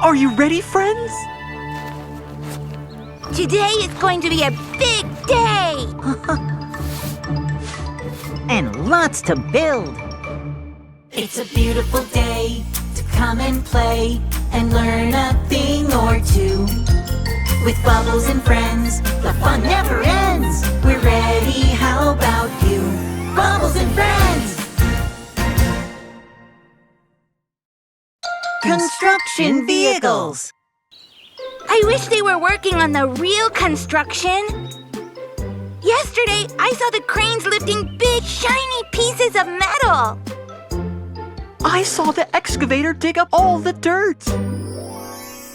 Are you ready, friends? Today is going to be a big day! And lots to build. It's a beautiful day to come and play and learn a thing or two. With Bubbles and friends, the fun never ends. We're ready, how about you? Bubbles and friends! Construction vehicles! I wish they were working on the real construction. Yesterday, I saw the cranes lifting big, shiny pieces of metal. I saw the excavator dig up all the dirt.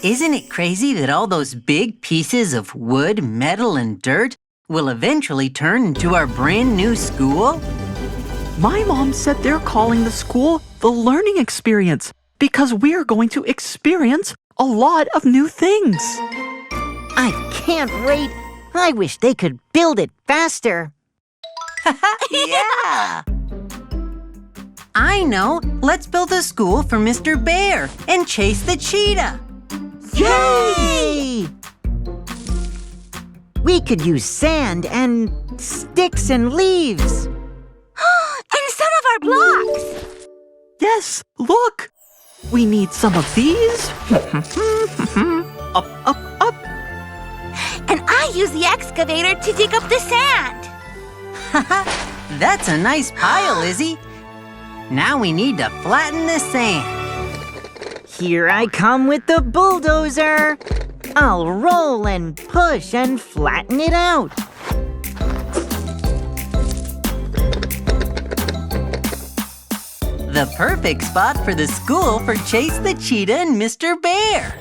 Isn't it crazy that all those big pieces of wood, metal, and dirt will eventually turn into our brand new school? My mom said they're calling the school the learning experience because we're going to experience a lot of new things. I can't wait. I wish they could build it faster. Yeah! I know. Let's build a school for Mr. Bear and chase the cheetah. Yay! We could use sand and sticks and leaves. And some of our blocks. Yes, look. We need some of these. Up, up, up. And I use the excavator to dig up the sand. That's a nice pile, Izzy. Now we need to flatten the sand. Here I come with the bulldozer. I'll roll and push and flatten it out. The perfect spot for the school for Chase the Cheetah and Mr. Bear.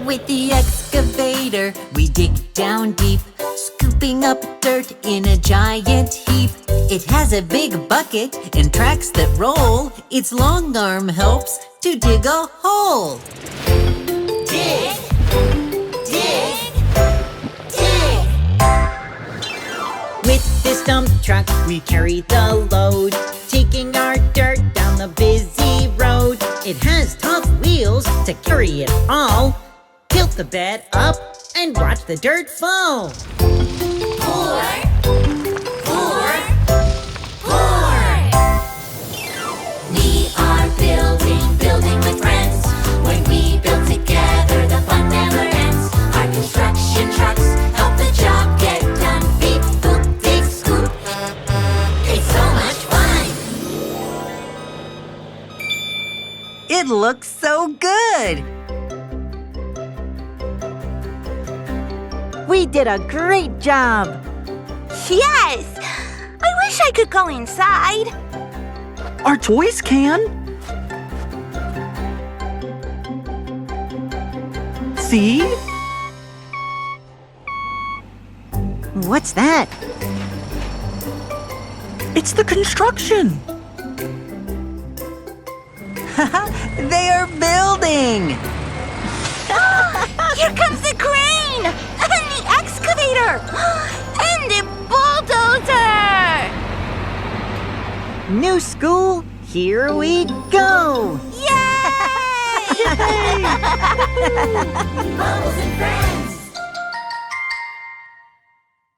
With the excavator, we dig down deep, scooping up dirt in a giant heap. It has a big bucket and tracks that roll. Its long arm helps to dig a hole. Dig, dig, dig. With this dump truck, we carry the load, taking our dirt down the busy road. It has tough wheels to carry it all. Tilt the bed up and watch the dirt fall. Pour, pour, pour. We are building with friends. When we build together, the fun never ends. Our construction trucks help the job get done. Beep, boop, dig, scoop. It's so much fun. It looks so good. We did a great job. Yes! I wish I could go inside. Our toys can. See? What's that? It's the construction. They are building. Here comes the crane! And the excavator! And the bulldozer! New school, here we go. Yay! Bubbles and friends.